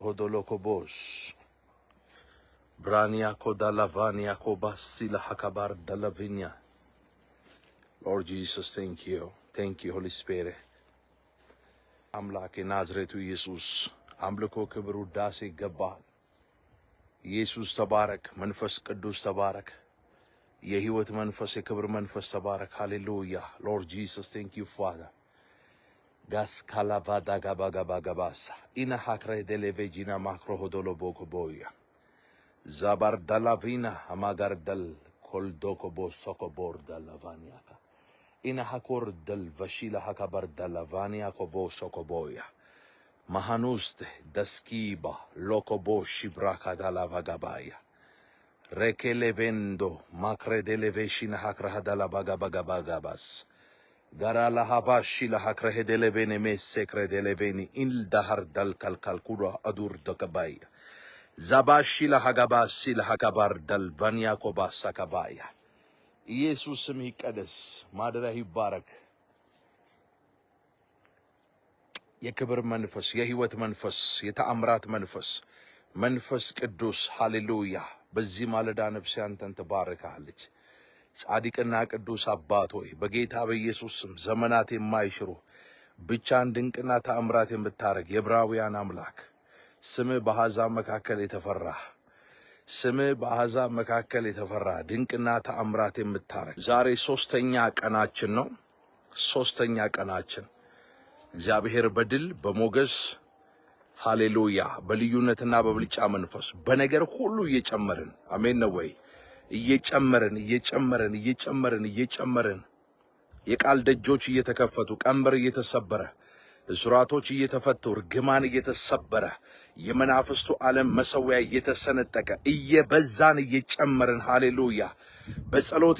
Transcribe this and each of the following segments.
Hodolokobos. Brania Kodalavania Kobasila Hakabar Dalavinia. Lord Jesus, thank you. Thank you, Holy Spirit. አምላክ ናዝሬቱ ኢየሱስ አምልኮ ክብር ውዳሴ ይገባል። ኢየሱስ ተባረክ። መንፈስ ቅዱስ ተባረክ። የሕይወት መንፈስ የክብር መንፈስ ተባረክ። ሃሌሉያ ሎርድ ጂሰስ ቴንክ ዩ ፋዘር ጋስ ካላቫዳ ጋባጋባጋባሳ ኢና ሀክረ ደሌቬጂና ማክሮ ሆዶሎ ቦኮቦያ ዛባር ዳላቪና አማጋርደል ኮልዶኮቦ ሶኮቦር ዳላቫኒያካ ኢና ሀኮር ደል ቫሺላ ሀካባር ዳላቫኒያ ኮቦ ሶኮቦያ ማሃኑስት ደስኪባ ሎኮቦ ሽብራካ ዳላቫጋባያ Rekelevendo macre deleveshina hakrahadala bagabagabagabas garala habashila hakrahedelevene me sekredeleveni ildahar dal kalkalkura adur dokabaya zabashila hagabasila hakabar dal vanyakobas sakabaya ኢየሱስ ስም ይቀደስ ማደሪያህ ይባረክ የክብር መንፈስ የሕይወት መንፈስ የተአምራት መንፈስ መንፈስ ቅዱስ ሃሌሉያ በዚህ ማለዳ ነፍሴ አንተን ትባረካለች ጻድቅና ቅዱስ አባት ሆይ በጌታ በኢየሱስ ስም ዘመናት የማይሽሩ ብቻን ድንቅና ተአምራት የምታረግ የዕብራውያን አምላክ ስምህ በአሕዛብ መካከል የተፈራ ስምህ በአሕዛብ መካከል የተፈራ ድንቅና ተአምራት የምታረግ ዛሬ ሶስተኛ ቀናችን ነው ሶስተኛ ቀናችን እግዚአብሔር በድል በሞገስ ሃሌሉያ በልዩነትና በብልጫ መንፈስ በነገር ሁሉ እየጨመርን አሜን ነው ወይ እየጨመርን የቃል ደጆች እየተከፈቱ ቀንበር እየተሰበረ እስራቶች እየተፈቱ ርግማን እየተሰበረ የመናፍስቱ ዓለም መሰዊያ እየተሰነጠቀ እየበዛን እየጨመርን ሃሌሉያ በጸሎት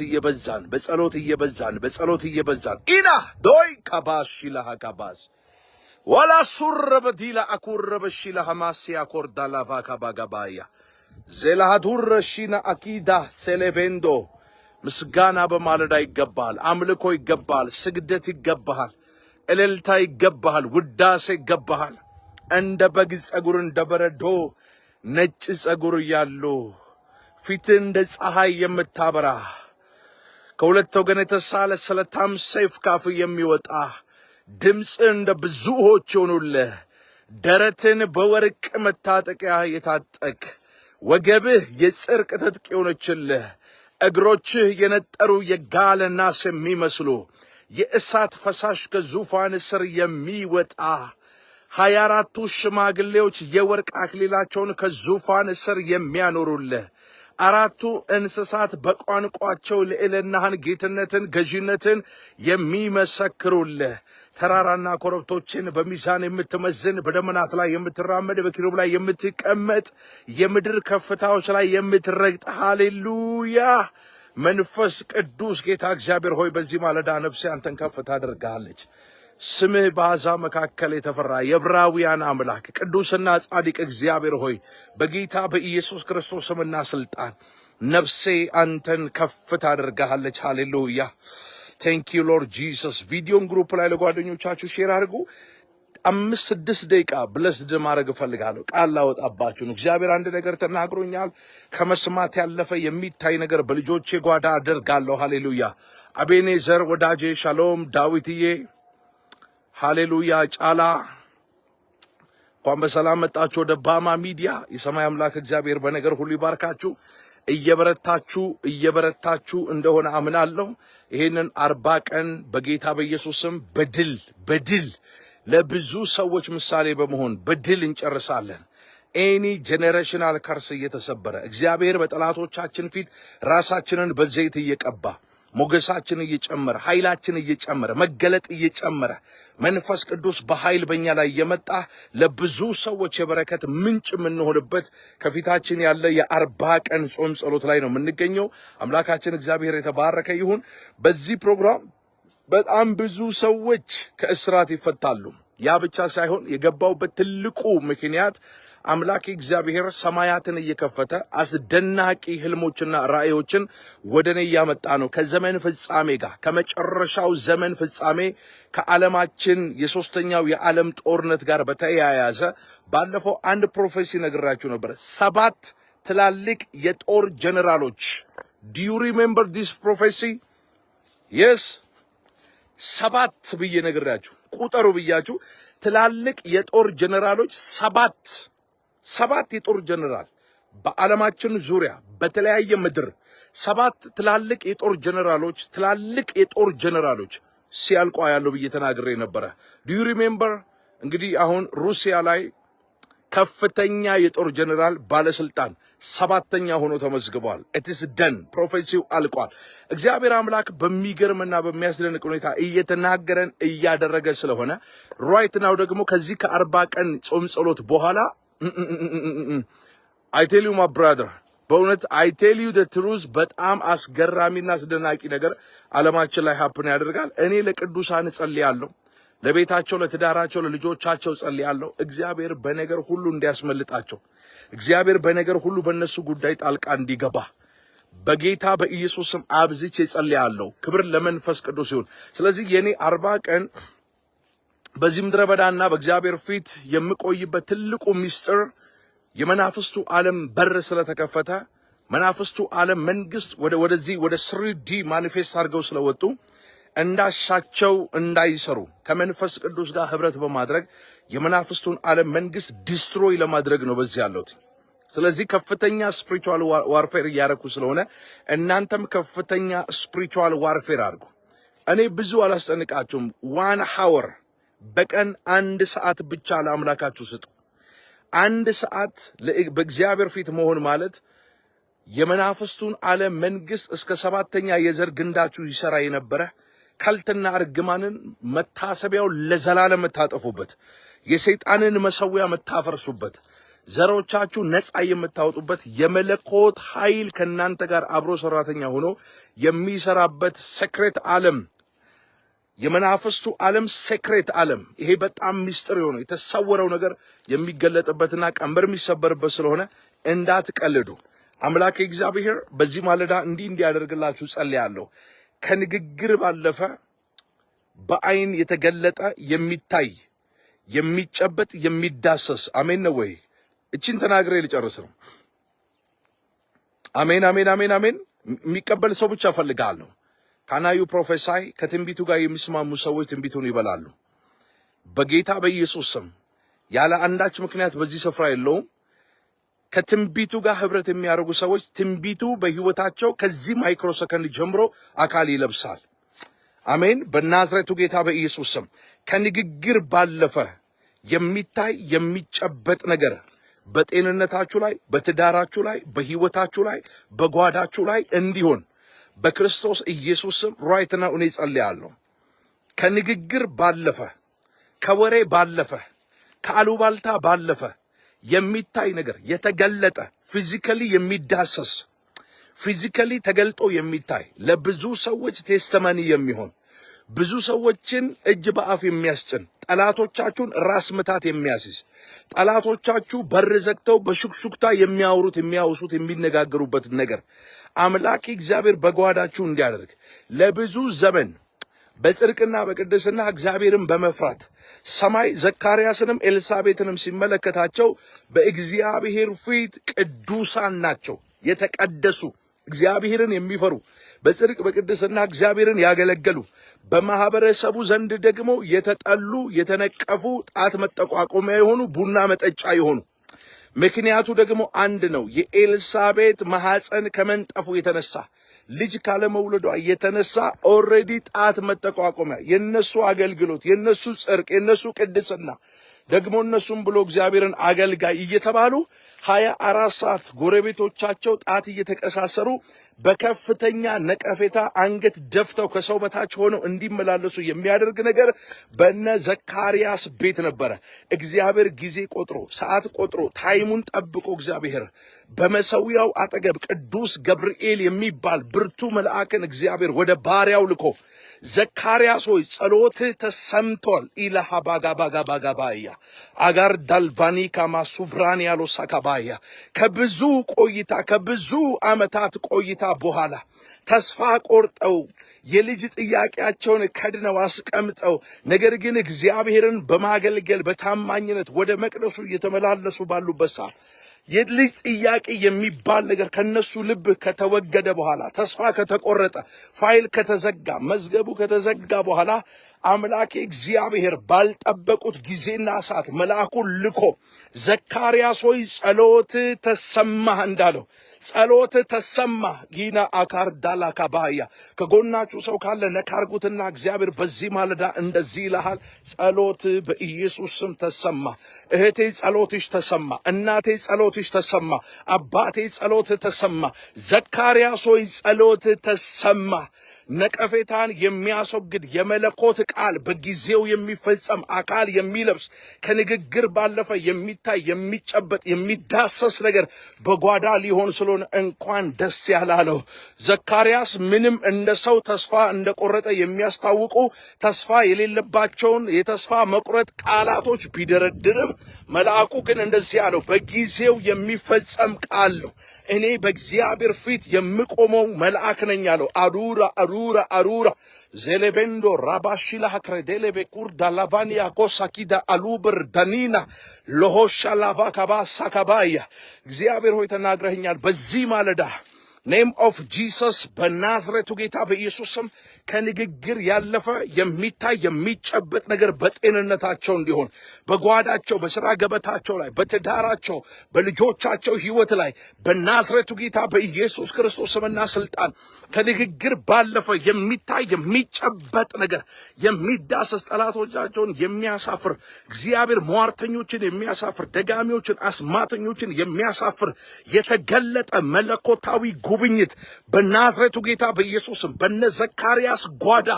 እየበዛን ኢና ዶይ ካባሽላ ሀካባስ ولا سر بديلا أكور بشيلا هماسيا كوردالا فاكا باغابايا زيلا هدور شينا أكيدا سيليفندو مسغانا بمالدا يقبال أملكو يقبال سجدت يقبال إللتا يقبال وداس يقبال عند بغز أقور اندبردو نجز أقور يالو فيتن دز أهاي يمتابرا كولتو غنيتا سالة سلطام سيف كافي يميوت ድምጽ እንደ ብዙዎች ሆኑልህ ደረትን በወርቅ መታጠቂያ የታጠቅ ወገብህ የጽርቅ ትጥቅ ሆነችልህ እግሮችህ የነጠሩ የጋለ ናስ የሚመስሉ የእሳት ፈሳሽ ከዙፋን ስር የሚወጣ 24ቱ ሽማግሌዎች የወርቅ አክሊላቸውን ከዙፋን ስር የሚያኖሩልህ አራቱ እንስሳት በቋንቋቸው ልዕልናህን ጌትነትን ገዢነትን የሚመሰክሩልህ ተራራና ኮረብቶችን በሚዛን የምትመዝን በደመናት ላይ የምትራመድ በኪሩብ ላይ የምትቀመጥ የምድር ከፍታዎች ላይ የምትረግጥ ሃሌሉያ መንፈስ ቅዱስ ጌታ እግዚአብሔር ሆይ በዚህ ማለዳ ነፍሴ አንተን ከፍ ታደርጋለች ስምህ በአሕዛብ መካከል የተፈራ የዕብራውያን አምላክ ቅዱስና ጻድቅ እግዚአብሔር ሆይ በጌታ በኢየሱስ ክርስቶስ ስምና ስልጣን ነፍሴ አንተን ከፍ ታደርጋለች ሃሌሉያ Thank you, Lord Jesus. Video group ላይ ለጓደኞቻችሁ ሼር አድርጉ 5-6 ደቂቃ ብለስድ ማድረግ ፈልጋለሁ ቃል ላወጣባችሁ እግዚአብሔር አንድ ነገር ተናግሮኛል ከመስማት ያለፈ የሚታይ ነገር በልጆቼ ጓዳ አደርጋለሁ ሃሌሉያ አቤኔዘር ወዳጄ ሻሎም ዳዊትዬ ሃሌሉያ ጫላ እንኳን በሰላም መጣችሁ ወደ ባማ ሚዲያ የሰማይ አምላክ እግዚአብሔር በነገር ሁሉ ይባርካችሁ እየበረታችሁ እንደሆነ አምናለሁ ይሄንን 40 ቀን በጌታ በኢየሱስም በድል ለብዙ ሰዎች ምሳሌ በመሆን በድል እንጨርሳለን ኤኒ ጄነሬሽናል ከርስ እየተሰበረ እግዚአብሔር በጠላቶቻችን ፊት ራሳችንን በዘይት እየቀባ ሞገሳችን እየጨመረ ኃይላችን እየጨመረ መገለጥ እየጨመረ መንፈስ ቅዱስ በኃይል በእኛ ላይ የመጣ ለብዙ ሰዎች የበረከት ምንጭ የምንሆንበት ከፊታችን ያለ የ40 ቀን ጾም ጸሎት ላይ ነው የምንገኘው አምላካችን እግዚአብሔር የተባረከ ይሁን በዚህ ፕሮግራም በጣም ብዙ ሰዎች ከእስራት ይፈታሉ ያ ብቻ ሳይሆን የገባውበት ትልቁ ምክንያት አምላክ እግዚአብሔር ሰማያትን እየከፈተ አስደናቂ ህልሞችና ራእዮችን ወደኔ ያመጣ ነው። ከዘመን ፍጻሜ ጋር ከመጨረሻው ዘመን ፍጻሜ ከዓለማችን የሶስተኛው የዓለም ጦርነት ጋር በተያያዘ ባለፈው አንድ ፕሮፌሲ ነግራችሁ ነበር። 7 ትላልቅ የጦር ጀነራሎች do you remember this prophecy? yes 7 ብዬ ነግራችሁ ቁጥሩ ብያችሁ ትላልቅ የጦር ጀነራሎች 7 የጦር ጀነራል በዓለማችን ዙሪያ በተለያየ ምድር 7 ትላልቅ የጦር ጀነራሎች ሲያልቁ ያለው ብዬ ተናግሬ ነበር። do you remember? እንግዲህ አሁን ሩሲያ ላይ ከፍተኛ የጦር ጀነራል ባለስልጣን 7ኛ ሆኖ ተመዝግቧል። it is done ፕሮፌሲው አልቋል። እግዚአብሔር አምላክ በሚገርምና በሚያስደንቅ ሁኔታ እየተናገረን እያደረገ ስለሆነ right now ደግሞ ከዚህ ከ40 ቀን ጾም ጸሎት በኋላ I tell you my brother በእውነት I tell you the truth በጣም አስገራሚና አስደናቂ ነገር ዓለማችን ላይ happen ያደርጋል። እኔ ለቅዱሳን ጸልያለሁ፣ ለቤታቸው፣ ለትዳራቸው፣ ለልጆቻቸው ጸልያለሁ። እግዚአብሔር በነገር ሁሉ እንዲያስመልጣቸው፣ እግዚአብሔር በነገር ሁሉ በእነሱ ጉዳይ ጣልቃ እንዲገባ በጌታ በኢየሱስም አብዝቼ ጸልያለሁ። ክብር ለመንፈስ ቅዱስ ይሁን። ስለዚህ የኔ 40 ቀን በዚህ ምድረ በዳና በእግዚአብሔር ፊት የምቆይበት ትልቁ ሚስጥር የመናፍስቱ ዓለም በር ስለተከፈተ መናፍስቱ ዓለም መንግስት ወደዚህ ወደ 3D ማኒፌስት አድርገው ስለወጡ እንዳሻቸው እንዳይሰሩ ከመንፈስ ቅዱስ ጋር ህብረት በማድረግ የመናፍስቱን ዓለም መንግስት ዲስትሮይ ለማድረግ ነው በዚህ ያለሁት። ስለዚህ ከፍተኛ ስፒሪቹዋል ዋርፌር እያደረኩ ስለሆነ እናንተም ከፍተኛ ስፒሪቹዋል ዋርፌር አድርጉ። እኔ ብዙ አላስጨንቃችሁም። 1 hour በቀን 1 ሰዓት ብቻ ለአምላካችሁ ስጡ። 1 ሰዓት በእግዚአብሔር ፊት መሆን ማለት የመናፍስቱን ዓለም መንግስት እስከ 7ኛ የዘር ግንዳችሁ ይሰራ የነበረ ከልትና እርግማንን መታሰቢያው ለዘላለም መታጠፉበት፣ የሰይጣንን መሰዊያ መታፈርሱበት፣ ዘሮቻችሁ ነፃ የምታወጡበት የመለኮት ኃይል ከናንተ ጋር አብሮ ሰራተኛ ሆኖ የሚሰራበት ሴክሬት ዓለም የመናፍስቱ ዓለም ሴክሬት ዓለም ይሄ በጣም ሚስጥር የሆነ የተሰወረው ነገር የሚገለጥበትና ቀንበር የሚሰበርበት ስለሆነ እንዳትቀልዱ። አምላክ እግዚአብሔር በዚህ ማለዳ እንዲያደርግላችሁ ጸልያለሁ። ከንግግር ባለፈ በአይን የተገለጠ የሚታይ የሚጨበጥ የሚዳሰስ አሜን ነው ወይ? እቺን ተናግሬ ልጨርስ ነው። አሜን አሜን አሜን አሜን። የሚቀበል ሰው ብቻ ፈልጋለሁ። ካናዩ ፕሮፌሳይ ከትንቢቱ ጋር የሚስማሙ ሰዎች ትንቢቱን ይበላሉ በጌታ በኢየሱስ ስም። ያለ አንዳች ምክንያት በዚህ ስፍራ የለውም። ከትንቢቱ ጋር ህብረት የሚያደርጉ ሰዎች ትንቢቱ በህይወታቸው ከዚህ ማይክሮ ሰከንድ ጀምሮ አካል ይለብሳል። አሜን በናዝሬቱ ጌታ በኢየሱስ ስም። ከንግግር ባለፈ የሚታይ የሚጨበጥ ነገር በጤንነታችሁ ላይ፣ በትዳራችሁ ላይ፣ በህይወታችሁ ላይ፣ በጓዳችሁ ላይ እንዲሆን በክርስቶስ ኢየሱስ ስም ራይት ናው እኔ ጸልያለሁ። ከንግግር ባለፈ ከወሬ ባለፈ ከአሉባልታ ባለፈ የሚታይ ነገር የተገለጠ ፊዚካሊ የሚዳሰስ ፊዚካሊ ተገልጦ የሚታይ ለብዙ ሰዎች ቴስተማኒ የሚሆን ብዙ ሰዎችን እጅ በአፍ የሚያስጭን ጠላቶቻችሁን ራስ ምታት የሚያስይዝ ጠላቶቻችሁ በር ዘግተው በሹክሹክታ የሚያወሩት የሚያውሱት የሚነጋገሩበት ነገር አምላክ እግዚአብሔር በጓዳችሁ እንዲያደርግ ለብዙ ዘመን በጽድቅና በቅድስና እግዚአብሔርን በመፍራት ሰማይ ዘካርያስንም ኤልሳቤጥንም ሲመለከታቸው በእግዚአብሔር ፊት ቅዱሳን ናቸው፣ የተቀደሱ እግዚአብሔርን የሚፈሩ በጽድቅ በቅድስና እግዚአብሔርን ያገለገሉ በማህበረሰቡ ዘንድ ደግሞ የተጠሉ የተነቀፉ ጣት መጠቋቆሚያ የሆኑ ቡና መጠጫ የሆኑ ምክንያቱ ደግሞ አንድ ነው። የኤልሳቤጥ ማህፀን ከመንጠፉ የተነሳ ልጅ ካለመውለዷ የተነሳ ኦሬዲ ጣት መጠቋቆሚያ የነሱ አገልግሎት የነሱ ጽድቅ የነሱ ቅድስና ደግሞ እነሱም ብሎ እግዚአብሔርን አገልጋይ እየተባሉ 24 ሰዓት ጎረቤቶቻቸው ጣት እየተቀሳሰሩ በከፍተኛ ነቀፌታ አንገት ደፍተው ከሰው በታች ሆነው እንዲመላለሱ የሚያደርግ ነገር በነ ዘካርያስ ቤት ነበረ። እግዚአብሔር ጊዜ ቆጥሮ ሰዓት ቆጥሮ ታይሙን ጠብቆ እግዚአብሔር በመሰዊያው አጠገብ ቅዱስ ገብርኤል የሚባል ብርቱ መልአክን እግዚአብሔር ወደ ባሪያው ልኮ ዘካርያስ ሆይ ጸሎትህ ተሰምቷል ኢላሃ ባጋባጋባጋባያ አጋር ዳልቫኒ ካማሱብራን ያሎ ሳካባያ ከብዙ ቆይታ ከብዙ ዓመታት ቆይታ በኋላ ተስፋ ቆርጠው የልጅ ጥያቄያቸውን ከድነው አስቀምጠው ነገር ግን እግዚአብሔርን በማገልገል በታማኝነት ወደ መቅደሱ እየተመላለሱ ባሉበት ሰዓት የልጅ ጥያቄ የሚባል ነገር ከነሱ ልብ ከተወገደ በኋላ ተስፋ ከተቆረጠ ፋይል ከተዘጋ መዝገቡ ከተዘጋ በኋላ አምላኬ እግዚአብሔር ባልጠበቁት ጊዜና ሰዓት መልአኩን ልኮ ዘካርያስ ሆይ ጸሎት ተሰማ እንዳለው ጸሎት ተሰማ ጊና አካር ዳላ ካባያ ከጎናችሁ ሰው ካለ ነካርጉትና እግዚአብሔር በዚህ ማለዳ እንደዚህ ይልሃል ጸሎት በኢየሱስ ስም ተሰማ እህቴ ጸሎትሽ ተሰማ እናቴ ጸሎትሽ ተሰማ አባቴ ጸሎት ተሰማ ዘካርያስ ሆይ ጸሎት ተሰማ ነቀፌታን የሚያስወግድ የመለኮት ቃል በጊዜው የሚፈጸም አካል የሚለብስ ከንግግር ባለፈ የሚታይ የሚጨበጥ የሚዳሰስ ነገር በጓዳ ሊሆን ስለሆነ እንኳን ደስ ያላለው ዘካርያስ ምንም እንደ ሰው ተስፋ እንደቆረጠ የሚያስታውቁ ተስፋ የሌለባቸውን የተስፋ መቁረጥ ቃላቶች ቢደረድርም መልአኩ ግን እንደዚህ ያለው በጊዜው የሚፈጸም ቃል ነው እኔ በእግዚአብሔር ፊት የምቆመው መልአክ ነኝ አለው አሩራ ዜሌቤንዶ ራባሺላ ክሬዴሌ በኩር ዳላቫኒያ ኮሳኪዳ አሉብር ዳኒና ሎሆሻ ላቫ ካባሳ ካባያ እግዚአብሔር ሆይ ተናግረኸኛል በዚህ ማለዳ ኔም ኦፍ ጂሰስ በናዝሬቱ ጌታ በኢየሱስም ከንግግር ያለፈ የሚታይ የሚጨበጥ ነገር በጤንነታቸው እንዲሆን በጓዳቸው በሥራ ገበታቸው ላይ በትዳራቸው በልጆቻቸው ሕይወት ላይ በናዝሬቱ ጌታ በኢየሱስ ክርስቶስ ስምና ስልጣን ከንግግር ባለፈ የሚታይ የሚጨበጥ ነገር የሚዳሰስ ጠላቶቻቸውን የሚያሳፍር እግዚአብሔር ሟርተኞችን የሚያሳፍር ደጋሚዎችን አስማተኞችን የሚያሳፍር የተገለጠ መለኮታዊ ጉብኝት በናዝሬቱ ጌታ በኢየሱስም በነ ዘካርያስ ጓዳ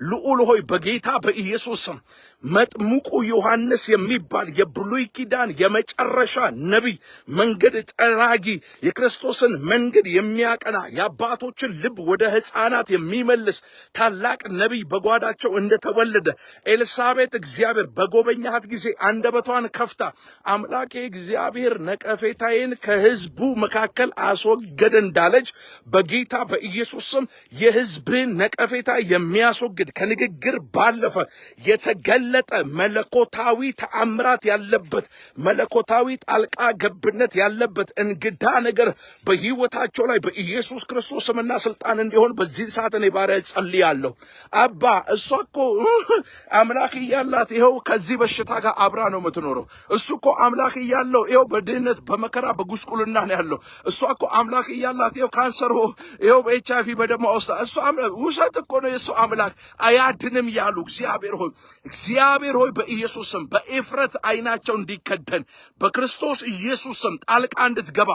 ልዑል ሆይ በጌታ በኢየሱስም መጥምቁ ዮሐንስ የሚባል የብሉይ ኪዳን የመጨረሻ ነቢይ መንገድ ጠራጊ የክርስቶስን መንገድ የሚያቀና የአባቶችን ልብ ወደ ሕፃናት የሚመልስ ታላቅ ነቢይ በጓዳቸው እንደተወለደ ኤልሳቤጥ እግዚአብሔር በጎበኛት ጊዜ አንደበቷን ከፍታ አምላኬ እግዚአብሔር ነቀፌታዬን ከሕዝቡ መካከል አስወገደ እንዳለች በጌታ በኢየሱስም የሕዝብን ነቀፌታ የሚያስወግድ ከንግግር ባለፈ የተገለጠ መለኮታዊ ተአምራት ያለበት መለኮታዊ ጣልቃ ገብነት ያለበት እንግዳ ነገር በሕይወታቸው ላይ በኢየሱስ ክርስቶስ ስምና ስልጣን እንዲሆን በዚህ ሰዓት እኔ ባሪያ ጸልያለሁ። አባ እሷ እኮ አምላክ እያላት ይኸው ከዚህ በሽታ ጋር አብራ ነው የምትኖረው። እሱ እኮ አምላክ እያለው ይኸው በድህነት በመከራ በጉስቁልና ነው ያለው። እሷ እኮ አምላክ እያላት ይኸው ካንሰር ይኸው በኤችአይቪ በደማ ውስጥ እሱ ውሸት እኮ ነው የእሱ አምላክ አያድንም ያሉ እግዚአብሔር ሆይ በኢየሱስ ስም በኤፍረት አይናቸው እንዲከደን በክርስቶስ ኢየሱስ ስም ጣልቃ እንድትገባ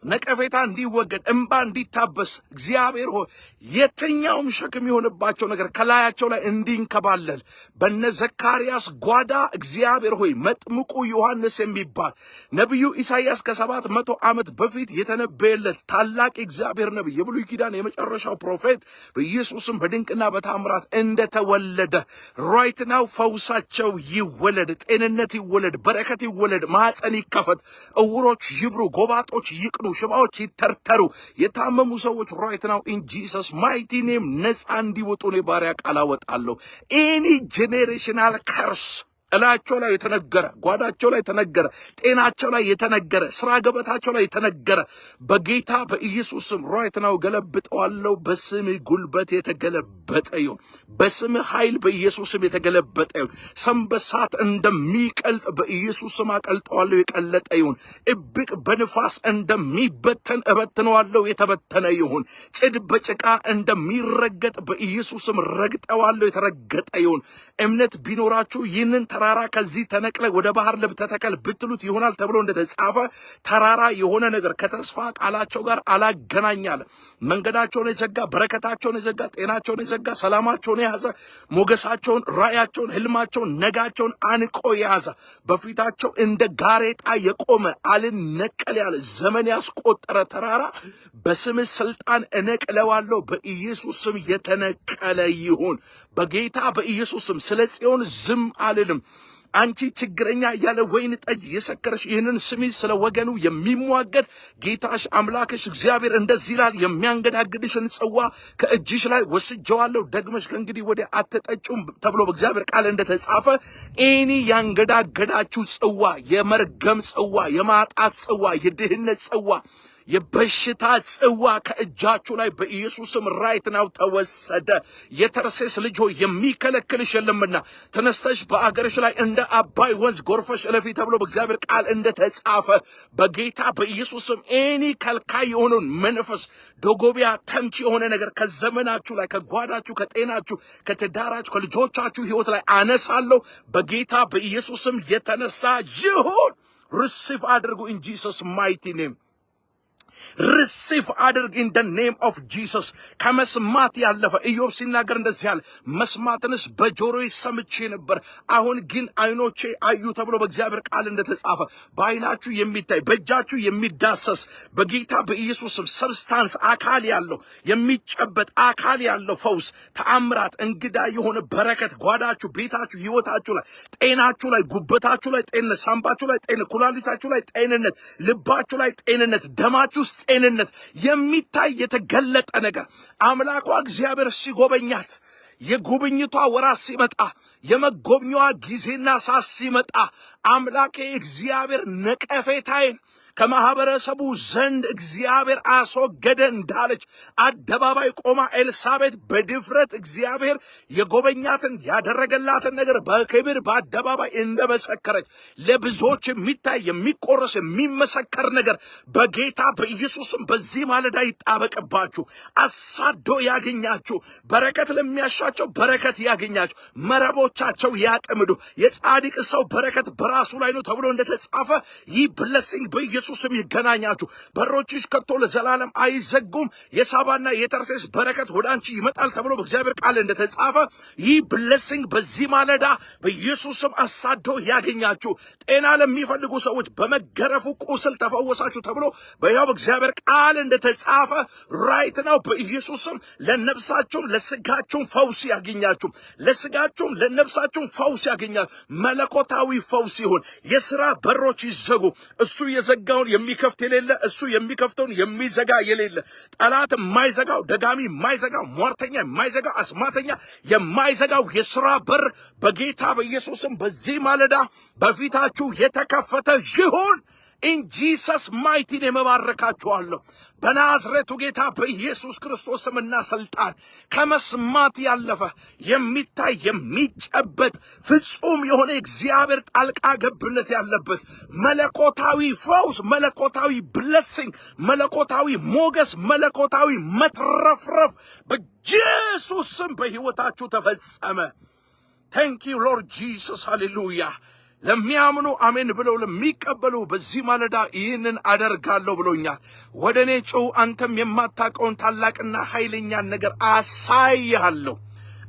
ነቀፌታ እንዲወገድ እንባ እንዲታበስ እግዚአብሔር ሆይ የትኛውም ሸክም የሆነባቸው ነገር ከላያቸው ላይ እንዲንከባለል በነ ዘካርያስ ጓዳ እግዚአብሔር ሆይ መጥምቁ ዮሐንስ የሚባል ነቢዩ ኢሳይያስ ከ700 ዓመት በፊት የተነበየለት ታላቅ እግዚአብሔር ነቢይ የብሉይ ኪዳን የመጨረሻው ፕሮፌት በኢየሱስም በድንቅና በታምራት እንደተወለደ ራይት ናው ፈውሳቸው ይወለድ፣ ጤንነት ይወለድ፣ በረከት ይወለድ፣ ማህፀን ይከፈት፣ እውሮች ይብሩ፣ ጎባጦች ይቅኑ፣ ሽባዎች ይተርተሩ፣ የታመሙ ሰዎች ራይት ናው ኢን ጂሰስ ማይቲ ኔም ነፃ እንዲወጡ ነው ባሪያ ቃል አወጣለሁ። ኤኒ ጄኔሬሽናል ከርስ እላቸው ላይ የተነገረ ጓዳቸው ላይ የተነገረ ጤናቸው ላይ የተነገረ ስራ ገበታቸው ላይ የተነገረ በጌታ በኢየሱስ ስም ራይት ናው ገለብጠዋለሁ። በስም ጉልበት የተገለበጠ ይሁን፣ በስም ኃይል በኢየሱስ ስም የተገለበጠ ይሁን። ሰንበሳት እንደሚቀልጥ በኢየሱስ ስም አቀልጠዋለሁ፣ የቀለጠ ይሁን። እብቅ በንፋስ እንደሚበተን እበትነዋለሁ፣ የተበተነ ይሁን። ጭድ በጭቃ እንደሚረገጥ በኢየሱስ ስም ረግጠዋለሁ፣ የተረገጠ ይሁን። እምነት ቢኖራችሁ ይህንን ተራራ ከዚህ ተነቅለ ወደ ባህር ልብ ተተከል ብትሉት ይሆናል ተብሎ እንደተጻፈ ተራራ የሆነ ነገር ከተስፋ ቃላቸው ጋር አላገናኛለ። መንገዳቸውን የዘጋ በረከታቸውን የዘጋ ጤናቸውን የዘጋ የዘጋ ሰላማቸውን የያዘ ሞገሳቸውን ራእያቸውን ህልማቸውን ነጋቸውን አንቆ የያዘ በፊታቸው እንደ ጋሬጣ የቆመ አልነቀል ያለ ዘመን ያስቆጠረ ተራራ በስም ስልጣን እነቅለዋለሁ። በኢየሱስ ስም የተነቀለ ይሁን በጌታ በኢየሱስ ስም። ስለ ጽዮን ዝም አልልም። አንቺ ችግረኛ ያለ ወይን ጠጅ የሰከረሽ ይህንን ስሚ። ስለ ወገኑ የሚሟገት ጌታሽ አምላክሽ እግዚአብሔር እንደዚህ ይላል፣ የሚያንገዳግድሽን ጽዋ ከእጅሽ ላይ ወስጀዋለሁ፣ ደግመሽ ከእንግዲህ ወዲያ አትጠጪውም ተብሎ በእግዚአብሔር ቃል እንደተጻፈ እኔ ያንገዳገዳችሁ ጽዋ፣ የመርገም ጽዋ፣ የማጣት ጽዋ፣ የድህነት ጽዋ፣ የበሽታ ጽዋ ከእጃችሁ ላይ በኢየሱስም ራይት ናው ተወሰደ። የተርሴስ ልጅ ሆይ የሚከለክልሽ የለምና ተነስተሽ በአገርሽ ላይ እንደ አባይ ወንዝ ጎርፈሽ እለፊ ተብሎ በእግዚአብሔር ቃል እንደተጻፈ በጌታ በኢየሱስም እኔ ከልካይ የሆነውን መንፈስ ዶጎቢያ ተምች የሆነ ነገር ከዘመናችሁ ላይ ከጓዳችሁ ከጤናችሁ ከትዳራችሁ ከልጆቻችሁ ህይወት ላይ አነሳለሁ በጌታ በኢየሱስም የተነሳ ይሁን። ሪሲቭ አድርጉ ኢን ጂሰስ ማይቲ ኔም። ሪሲቭ አድርግ ኢን ደ ኔም ኦፍ ጂሰስ። ከመስማት ያለፈ ኢዮብ ሲናገር እንደዚህ ያለ መስማትንስ በጆሮዬ ሰምቼ ነበር፣ አሁን ግን አይኖቼ አዩ ተብሎ በእግዚአብሔር ቃል እንደተጻፈ በአይናችሁ የሚታይ በእጃችሁ የሚዳሰስ በጌታ በኢየሱስም ሰብስታንስ አካል ያለው የሚጨበጥ አካል ያለው ፈውስ፣ ተአምራት፣ እንግዳ የሆነ በረከት ጓዳችሁ፣ ቤታችሁ፣ ህይወታችሁ ላይ፣ ጤናችሁ ላይ፣ ጉበታችሁ ላይ ጤንነት፣ ሳምባችሁ ላይ ጤንነት፣ ኩላሊታችሁ ላይ ጤንነት፣ ልባችሁ ላይ ጤንነት፣ ደማችሁ ውስጥ ጤንነት የሚታይ የተገለጠ ነገር አምላኳ እግዚአብሔር ሲጎበኛት የጉብኝቷ ወራት ሲመጣ የመጎብኛዋ ጊዜና ሰዓት ሲመጣ አምላኬ እግዚአብሔር ነቀፌታዬን ከማህበረሰቡ ዘንድ እግዚአብሔር አስወገደ እንዳለች አደባባይ ቆማ ኤልሳቤጥ በድፍረት እግዚአብሔር የጎበኛትን ያደረገላትን ነገር በክብር በአደባባይ እንደመሰከረች ለብዙዎች የሚታይ የሚቆረስ የሚመሰከር ነገር በጌታ በኢየሱስም በዚህ ማለዳ ይጣበቅባችሁ። አሳዶ ያገኛችሁ። በረከት ለሚያሻቸው በረከት ያገኛችሁ። መረቦቻቸው ያጥምዱ። የጻድቅ ሰው በረከት በራሱ ላይ ነው ተብሎ እንደተጻፈ ይህ ብለሲንግ በኢየሱስ ስም ይገናኛችሁ። በሮችሽ ከቶ ለዘላለም አይዘጉም። የሳባና የተርሴስ በረከት ወደ አንቺ ይመጣል ተብሎ በእግዚአብሔር ቃል እንደተጻፈ ይህ ብለሲንግ በዚህ ማለዳ በኢየሱስ ስም አሳዶ ያገኛችሁ። ጤና ለሚፈልጉ ሰዎች በመገረፉ ቁስል ተፈወሳችሁ ተብሎ በሕያው በእግዚአብሔር ቃል እንደተጻፈ ራይት ነው በኢየሱስ ስም ለነፍሳችሁም ለስጋችሁም ፈውስ ያገኛችሁ። ለስጋችሁም ለነፍሳችሁም ፈውስ ያገኛችሁ። መለኮታዊ ፈውስ ይሁን። የሥራ በሮች ይዘጉ። እሱ የዘጋውን የሚከፍት የሌለ፣ እሱ የሚከፍተውን የሚዘጋ የሌለ፣ ጠላት የማይዘጋው፣ ደጋሚ የማይዘጋው፣ ሟርተኛ የማይዘጋው፣ አስማተኛ የማይዘጋው የሥራ በር በጌታ በኢየሱስም በዚህ ማለዳ በፊታችሁ የተከፈተ ይሁን። ኢን ጂሰስ ማይቲ ኔም እባርካችኋለሁ። በናዝሬቱ ጌታ በኢየሱስ ክርስቶስ ስምና ስልጣን ከመስማት ያለፈ የሚታይ የሚጨበጥ ፍጹም የሆነ እግዚአብሔር ጣልቃ ገብነት ያለበት መለኮታዊ ፈውስ፣ መለኮታዊ ብለሲንግ፣ መለኮታዊ ሞገስ፣ መለኮታዊ መትረፍረፍ በኢየሱስ ስም በሕይወታችሁ ተፈጸመ። ታንክ ዩ ሎርድ ጂሰስ ሃሌሉያ። ለሚያምኑ አሜን ብለው ለሚቀበሉ በዚህ ማለዳ ይህንን አደርጋለሁ ብሎኛል። ወደ እኔ ጩኹ፣ አንተም የማታውቀውን ታላቅና ኃይለኛን ነገር አሳይሃለሁ።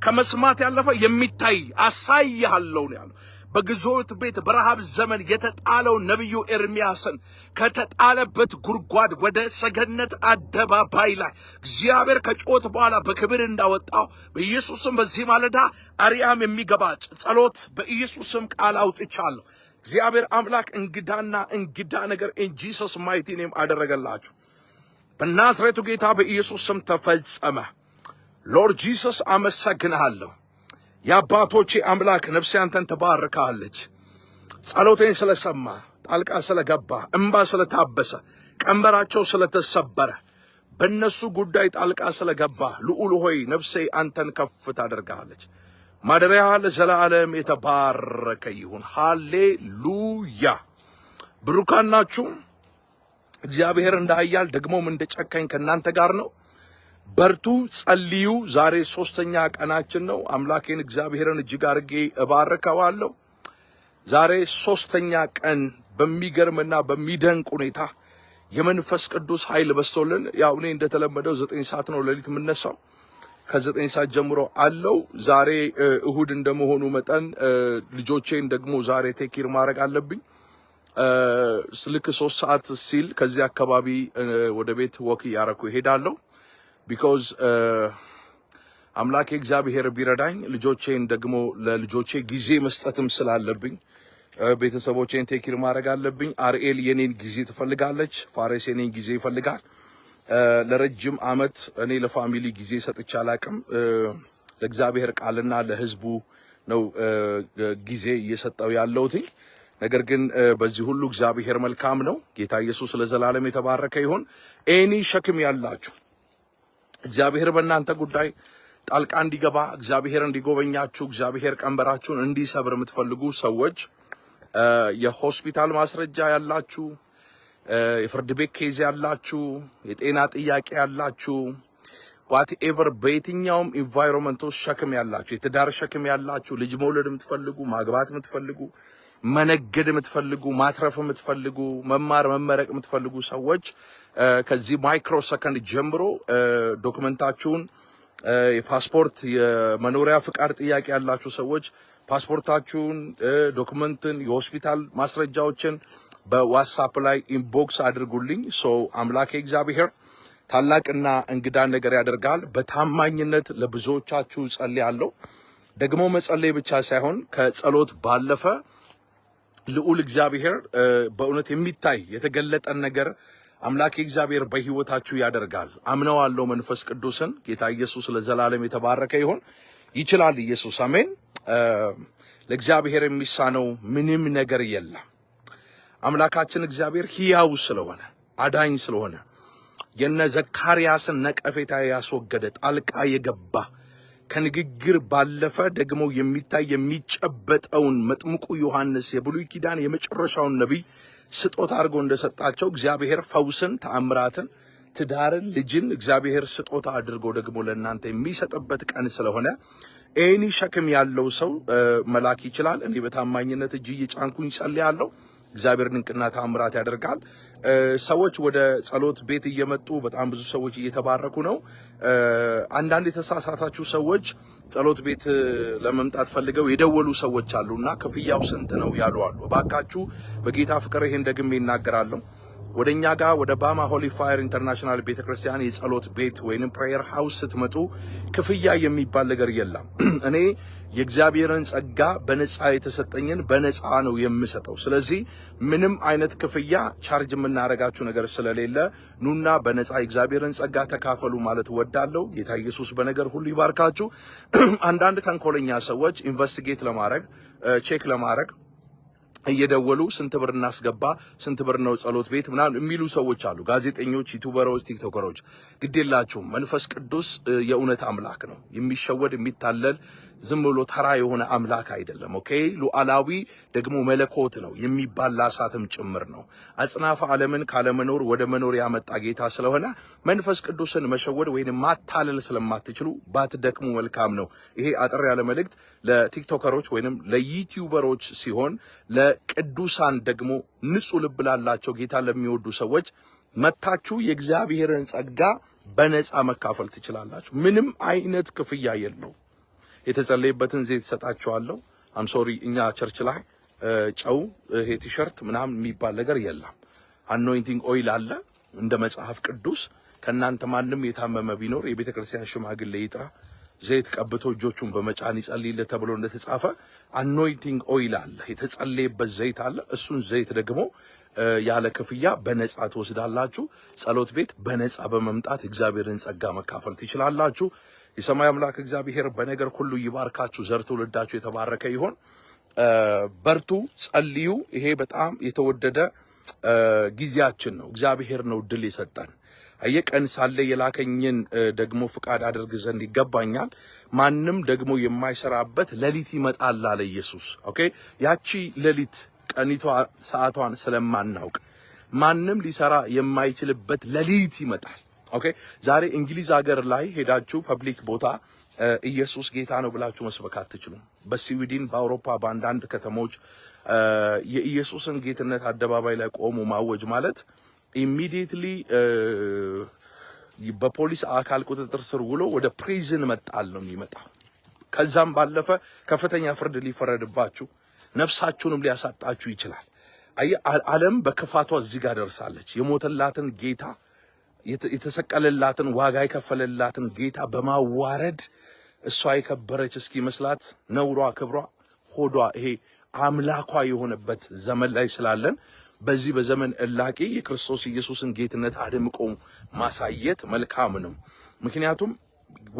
ከመስማት ያለፈ የሚታይ አሳይሃለሁ ነው ያለው። በግዞት ቤት በረሃብ ዘመን የተጣለው ነቢዩ ኤርምያስን ከተጣለበት ጉድጓድ ወደ ሰገነት አደባባይ ላይ እግዚአብሔር ከጮት በኋላ በክብር እንዳወጣው በኢየሱስም በዚህ ማለዳ አርያም የሚገባ ጸሎት በኢየሱስም ቃል አውጥቻለሁ። እግዚአብሔር አምላክ እንግዳና እንግዳ ነገር ኢን ጂሰስ ማይቲ ኔም አደረገላችሁ። በናዝሬቱ ጌታ በኢየሱስም ተፈጸመ። ሎርድ ጂሰስ አመሰግንሃለሁ። የአባቶቼ አምላክ ነፍሴ አንተን ትባርካለች። ጸሎቴን ስለሰማ፣ ጣልቃ ስለገባ፣ እንባ ስለታበሰ፣ ቀንበራቸው ስለተሰበረ፣ በእነሱ ጉዳይ ጣልቃ ስለገባ ልዑል ሆይ ነፍሴ አንተን ከፍ ታደርጋለች። ማደሪያ ለዘላለም የተባረከ ይሁን። ሃሌሉያ። ብሩካን ናችሁ። እግዚአብሔር እንደ ኃያል ደግሞም እንደ ጨካኝ ከእናንተ ጋር ነው። በርቱ፣ ጸልዩ። ዛሬ 3ኛ ቀናችን ነው። አምላኬን እግዚአብሔርን እጅግ አድርጌ እባርከዋለሁ። ዛሬ 3ኛ ቀን በሚገርምና በሚደንቅ ሁኔታ የመንፈስ ቅዱስ ኃይል በስቶልን፣ ያው እኔ እንደተለመደው 9 ሰዓት ነው ሌሊት የምነሳው። ከ9 ሰዓት ጀምሮ አለው። ዛሬ እሁድ እንደመሆኑ መጠን ልጆቼን ደግሞ ዛሬ ቴክር ማድረግ አለብኝ። ልክ 3 ሰዓት ሲል ከዚህ አካባቢ ወደ ቤት ወክ ያረኩ ይሄዳለሁ። ቢኮዝ አምላኬ እግዚአብሔር ቢረዳኝ ልጆቼን ደግሞ ለልጆቼ ጊዜ መስጠትም ስላለብኝ ቤተሰቦቼን ቴክር ማድረግ አለብኝ። አርኤል የኔን ጊዜ ትፈልጋለች፣ ፋሬስ የኔን ጊዜ ይፈልጋል። ለረጅም አመት እኔ ለፋሚሊ ጊዜ ሰጥቼ አላቅም። ለእግዚአብሔር ቃልና ለህዝቡ ነው ጊዜ እየሰጠው ያለሁት። ነገር ግን በዚህ ሁሉ እግዚአብሔር መልካም ነው። ጌታ ኢየሱስ ለዘላለም የተባረከ ይሁን። ኤኒ ሸክም ያላችሁ እግዚአብሔር በእናንተ ጉዳይ ጣልቃ እንዲገባ፣ እግዚአብሔር እንዲጎበኛችሁ፣ እግዚአብሔር ቀንበራችሁን እንዲሰብር የምትፈልጉ ሰዎች የሆስፒታል ማስረጃ ያላችሁ፣ የፍርድ ቤት ኬዝ ያላችሁ፣ የጤና ጥያቄ ያላችሁ፣ ዋትኤቨር በየትኛውም ኢንቫይሮንመንት ውስጥ ሸክም ያላችሁ፣ የትዳር ሸክም ያላችሁ፣ ልጅ መውለድ የምትፈልጉ፣ ማግባት የምትፈልጉ፣ መነገድ የምትፈልጉ፣ ማትረፍ የምትፈልጉ፣ መማር መመረቅ የምትፈልጉ ሰዎች ከዚህ ማይክሮ ሰከንድ ጀምሮ ዶክመንታችሁን የፓስፖርት የመኖሪያ ፍቃድ ጥያቄ ያላችሁ ሰዎች ፓስፖርታችሁን፣ ዶክመንትን፣ የሆስፒታል ማስረጃዎችን በዋትስአፕ ላይ ኢንቦክስ አድርጉልኝ። አምላኬ እግዚአብሔር ታላቅና እንግዳ ነገር ያደርጋል። በታማኝነት ለብዙዎቻችሁ ጸልያለሁ። ደግሞ መጸለይ ብቻ ሳይሆን ከጸሎት ባለፈ ልዑል እግዚአብሔር በእውነት የሚታይ የተገለጠን ነገር አምላኬ እግዚአብሔር በህይወታችሁ ያደርጋል። አምነዋለሁ መንፈስ ቅዱስን። ጌታ ኢየሱስ ለዘላለም የተባረከ ይሁን። ይችላል ኢየሱስ። አሜን። ለእግዚአብሔር የሚሳነው ምንም ነገር የለም። አምላካችን እግዚአብሔር ሕያው ስለሆነ አዳኝ ስለሆነ የነ ዘካርያስን ነቀፌታ ያስወገደ ጣልቃ የገባ ከንግግር ባለፈ ደግሞ የሚታይ የሚጨበጠውን መጥምቁ ዮሐንስ የብሉይ ኪዳን የመጨረሻውን ነቢይ ስጦታ አድርጎ እንደሰጣቸው እግዚአብሔር ፈውስን፣ ተአምራትን፣ ትዳርን፣ ልጅን እግዚአብሔር ስጦታ አድርጎ ደግሞ ለእናንተ የሚሰጥበት ቀን ስለሆነ ኤኒ ሸክም ያለው ሰው መላክ ይችላል። እኔ በታማኝነት እጅ እየጫንኩኝ ጸልያለሁ። እግዚአብሔር ድንቅና ተአምራት ያደርጋል። ሰዎች ወደ ጸሎት ቤት እየመጡ በጣም ብዙ ሰዎች እየተባረኩ ነው። አንዳንድ የተሳሳታችሁ ሰዎች ጸሎት ቤት ለመምጣት ፈልገው የደወሉ ሰዎች አሉና ክፍያው ስንት ነው ያሉ አሉ። እባካችሁ በጌታ ፍቅር ይሄን ደግሜ እናገራለሁ። ወደኛ ጋር ወደ ባማ ሆሊ ፋየር ኢንተርናሽናል ቤተክርስቲያን የጸሎት ቤት ወይንም ፕሬየር ሃውስ ስትመጡ ክፍያ የሚባል ነገር የለም። እኔ የእግዚአብሔርን ጸጋ በነፃ የተሰጠኝን በነፃ ነው የምሰጠው። ስለዚህ ምንም አይነት ክፍያ ቻርጅ የምናረጋችሁ ነገር ስለሌለ ኑና በነፃ የእግዚአብሔርን ጸጋ ተካፈሉ ማለት ወዳለው። ጌታ ኢየሱስ በነገር ሁሉ ይባርካችሁ። አንዳንድ ተንኮለኛ ሰዎች ኢንቨስቲጌት ለማድረግ ቼክ ለማድረግ እየደወሉ ስንት ብር እናስገባ፣ ስንት ብር ነው ጸሎት ቤት ምናምን የሚሉ ሰዎች አሉ። ጋዜጠኞች፣ ዩቲዩበሮች፣ ቲክቶከሮች ግዴላችሁም። መንፈስ ቅዱስ የእውነት አምላክ ነው። የሚሸወድ የሚታለል ዝም ብሎ ተራ የሆነ አምላክ አይደለም። ኦኬ፣ ሉዓላዊ ደግሞ መለኮት ነው። የሚባላ እሳትም ጭምር ነው። አጽናፈ ዓለምን ካለመኖር ወደ መኖር ያመጣ ጌታ ስለሆነ መንፈስ ቅዱስን መሸወድ ወይንም ማታለል ስለማትችሉ ባትደክሙ መልካም ነው። ይሄ አጠር ያለ መልእክት ለቲክቶከሮች ወይንም ለዩቲዩበሮች ሲሆን ለቅዱሳን ደግሞ ንጹህ ልብ ላላቸው ጌታ ለሚወዱ ሰዎች መታችሁ የእግዚአብሔርን ጸጋ በነፃ መካፈል ትችላላችሁ። ምንም አይነት ክፍያ የለው። የተጸለየበትን ዘይት ሰጣችኋለሁ። አም ሶሪ እኛ ቸርች ላይ ጨው ይሄ ቲሸርት ምናምን የሚባል ነገር የለም። አኖይንቲንግ ኦይል አለ እንደ መጽሐፍ ቅዱስ። ከናንተ ማንም የታመመ ቢኖር የቤተ ክርስቲያን ሽማግሌ ይጥራ፣ ዘይት ቀብቶ እጆቹን በመጫን ይጸልይለት ተብሎ እንደተጻፈ አኖይንቲንግ ኦይል አለ፣ የተጸለየበት ዘይት አለ። እሱን ዘይት ደግሞ ያለ ክፍያ በነፃ ትወስዳላችሁ። ጸሎት ቤት በነፃ በመምጣት እግዚአብሔርን ጸጋ መካፈል ትችላላችሁ። የሰማይ አምላክ እግዚአብሔር በነገር ሁሉ ይባርካችሁ። ዘር ትውልዳችሁ የተባረከ ይሆን። በርቱ፣ ጸልዩ። ይሄ በጣም የተወደደ ጊዜያችን ነው። እግዚአብሔር ነው ድል የሰጠን። አየቀን ሳለ የላከኝን ደግሞ ፍቃድ አድርግ ዘንድ ይገባኛል። ማንም ደግሞ የማይሰራበት ሌሊት ይመጣል አለ ኢየሱስ። ኦኬ፣ ያቺ ሌሊት ቀኒቷ ሰዓቷን ስለማናውቅ ማንም ሊሰራ የማይችልበት ሌሊት ይመጣል። ኦኬ፣ ዛሬ እንግሊዝ ሀገር ላይ ሄዳችሁ ፐብሊክ ቦታ ኢየሱስ ጌታ ነው ብላችሁ መስበክ አትችሉም። በስዊድን፣ በአውሮፓ በአንዳንድ ከተሞች የኢየሱስን ጌትነት አደባባይ ላይ ቆሞ ማወጅ ማለት ኢሚዲየትሊ በፖሊስ አካል ቁጥጥር ስር ውሎ ወደ ፕሪዝን መጣል ነው የሚመጣው። ከዛም ባለፈ ከፍተኛ ፍርድ ሊፈረድባችሁ ነፍሳችሁንም ሊያሳጣችሁ ይችላል። ዓለም በክፋቷ እዚህ ጋር ደርሳለች። የሞተላትን ጌታ የተሰቀለላትን ዋጋ የከፈለላትን ጌታ በማዋረድ እሷ የከበረች እስኪመስላት ነውሯ ክብሯ ሆዷ ይሄ አምላኳ የሆነበት ዘመን ላይ ስላለን በዚህ በዘመን እላቂ የክርስቶስ ኢየሱስን ጌትነት አድምቆ ማሳየት መልካም ነው። ምክንያቱም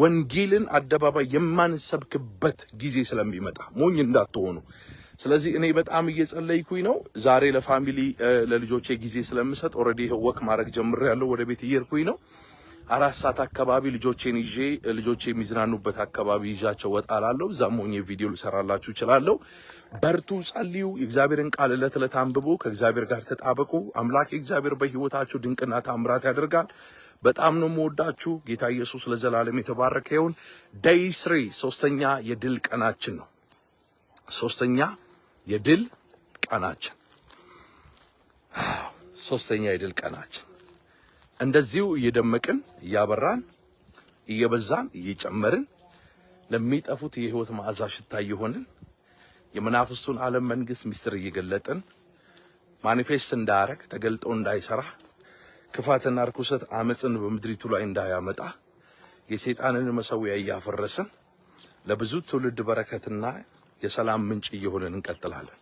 ወንጌልን አደባባይ የማንሰብክበት ጊዜ ስለሚመጣ ሞኝ እንዳትሆኑ። ስለዚህ እኔ በጣም እየጸለይኩኝ ነው። ዛሬ ለፋሚሊ ለልጆቼ ጊዜ ስለምሰጥ ኦሬዲ ወክ ማድረግ ጀምሬያለሁ። ወደ ቤት እየሄድኩኝ ነው። 4 ሰዓት አካባቢ ልጆቼን ይዤ ልጆቼ የሚዝናኑበት አካባቢ ይዣቸው ወጣላለሁ። እዛም ሆኜ ቪዲዮ ልሰራላችሁ እችላለሁ። በርቱ፣ ጸልዩ፣ የእግዚአብሔርን ቃል ዕለት ዕለት አንብቡ፣ ከእግዚአብሔር ጋር ተጣበቁ። አምላክ እግዚአብሔር በህይወታችሁ ድንቅና ታምራት ያደርጋል። በጣም ነው የምወዳችሁ። ጌታ ኢየሱስ ለዘላለም የተባረከ ይሁን። ዴይ 3 ሶስተኛ የድል ቀናችን ነው። ሶስተኛ የድል ቀናችን ሶስተኛ የድል ቀናችን እንደዚሁ እየደመቅን እያበራን እየበዛን እየጨመርን ለሚጠፉት የህይወት መዓዛ ሽታ እየሆንን የመናፍስቱን ዓለም መንግስት ሚስጥር እየገለጥን ማኒፌስት እንዳያረግ ተገልጦ እንዳይሰራ ክፋትና ርኩሰት አመጽን በምድሪቱ ላይ እንዳያመጣ የሰይጣንን መሰዊያ እያፈረስን ለብዙ ትውልድ በረከትና የሰላም ምንጭ እየሆንን እንቀጥላለን።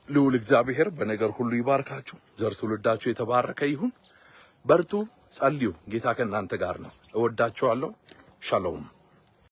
ልዑል እግዚአብሔር በነገር ሁሉ ይባርካችሁ። ዘር ትውልዳችሁ የተባረከ ይሁን። በርቱ፣ ጸልዩ። ጌታ ከእናንተ ጋር ነው። እወዳችኋለሁ። ሻሎም